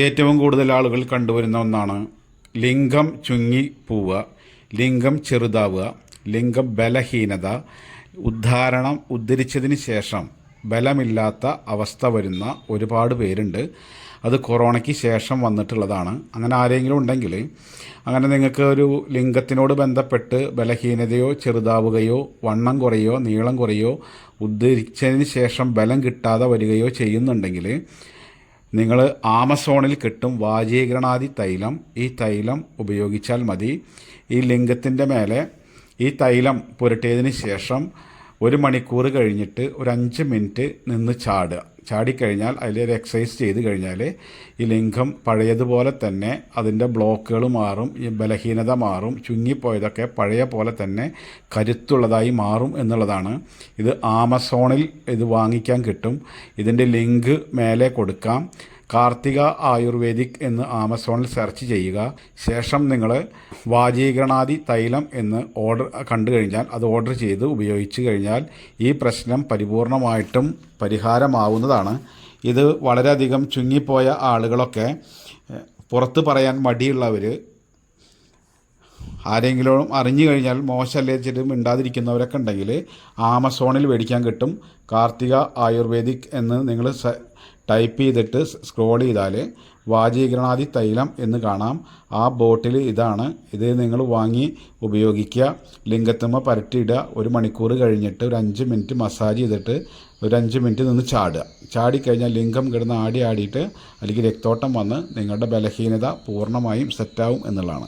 ഏറ്റവും കൂടുതൽ ആളുകൾ കണ്ടുവരുന്ന ഒന്നാണ് ലിംഗം ചുങ്ങി പോവുക, ലിംഗം ചെറുതാവുക, ലിംഗം ബലഹീനത, ഉദ്ധരിച്ചതിന് ശേഷം ബലമില്ലാത്ത അവസ്ഥ വരുന്ന ഒരുപാട് പേരുണ്ട്. അത് കൊറോണയ്ക്ക് ശേഷം വന്നിട്ടുള്ളതാണ്. അങ്ങനെ ആരെങ്കിലും ഉണ്ടെങ്കിൽ, അങ്ങനെ നിങ്ങൾക്ക് ഒരു ലിംഗത്തിനോട് ബന്ധപ്പെട്ട് ബലഹീനതയോ ചെറുതാവുകയോ വണ്ണം കുറയോ നീളം കുറയോ ഉദ്ധരിച്ചതിന് ശേഷം ബലം കിട്ടാതെ വരികയോ ചെയ്യുന്നുണ്ടെങ്കിൽ, നിങ്ങൾ ആമസോണിൽ കിട്ടും വാജീകരണാദി തൈലം. ഈ തൈലം ഉപയോഗിച്ചാൽ മതി. ഈ ലിംഗത്തിൻ്റെ മേലെ ഈ തൈലം പുരട്ടിയതിന് ശേഷം 1 മണിക്കൂർ കഴിഞ്ഞിട്ട് ഒരു 5 മിനിറ്റ് നിന്ന് ചാടുക. ചാടിക്കഴിഞ്ഞാൽ അതിലൊരു എക്സസൈസ് ചെയ്ത് കഴിഞ്ഞാൽ ഈ ലിംഗം പഴയതുപോലെ തന്നെ അതിൻ്റെ ബ്ലോക്കുകൾ മാറും, ഈ ബലഹീനത മാറും, ചുങ്ങിപ്പോയതൊക്കെ പഴയ പോലെ തന്നെ കരുത്തുള്ളതായി മാറും എന്നുള്ളതാണ്. ഇത് ആമസോണിൽ ഇത് വാങ്ങിക്കാൻ കിട്ടും. ഇതിൻ്റെ ലിങ്ക് മേലെ കൊടുക്കാം. കാർത്തിക ആയുർവേദിക് എന്ന് ആമസോണിൽ സെർച്ച് ചെയ്യുക. ശേഷം നിങ്ങൾ വാജീകരണാദി തൈലം എന്ന് കണ്ടു കഴിഞ്ഞാൽ അത് ഓർഡർ ചെയ്ത് ഉപയോഗിച്ച് കഴിഞ്ഞാൽ ഈ പ്രശ്നം പരിപൂർണമായിട്ടും പരിഹാരമാവുന്നതാണ്. ഇത് വളരെയധികം ചുങ്ങിപ്പോയ ആളുകളൊക്കെ, പുറത്ത് പറയാൻ മടിയുള്ളവർ, ആരെങ്കിലും അറിഞ്ഞു കഴിഞ്ഞാൽ മോശമല്ലേ വെച്ചിട്ട് മിണ്ടാതിരിക്കുന്നവരൊക്കെ ഉണ്ടെങ്കിൽ ആമസോണിൽ മേടിക്കാൻ കിട്ടും. കാർത്തിക ആയുർവേദിക് എന്ന് നിങ്ങൾ ടൈപ്പ് ചെയ്തിട്ട് സ്ക്രോൾ ചെയ്താൽ വാജീകരണാദി തൈലം എന്ന് കാണാം. ആ ബോട്ടിൽ ഇതാണ്. ഇത് നിങ്ങൾ വാങ്ങി ഉപയോഗിക്കുക. ലിംഗത്തുമ്മ പരട്ടിയിടുക. 1 മണിക്കൂർ കഴിഞ്ഞിട്ട് ഒരു 5 മിനിറ്റ് മസാജ് ചെയ്തിട്ട് ഒരു 5 മിനിറ്റ് നിന്ന് ചാടുക. ചാടിക്കഴിഞ്ഞാൽ ലിംഗം കിടന്ന് ആടിയിട്ട് അല്ലെങ്കിൽ രക്തോട്ടം വന്ന് നിങ്ങളുടെ ബലഹീനത പൂർണ്ണമായും സെറ്റാവും എന്നുള്ളതാണ്.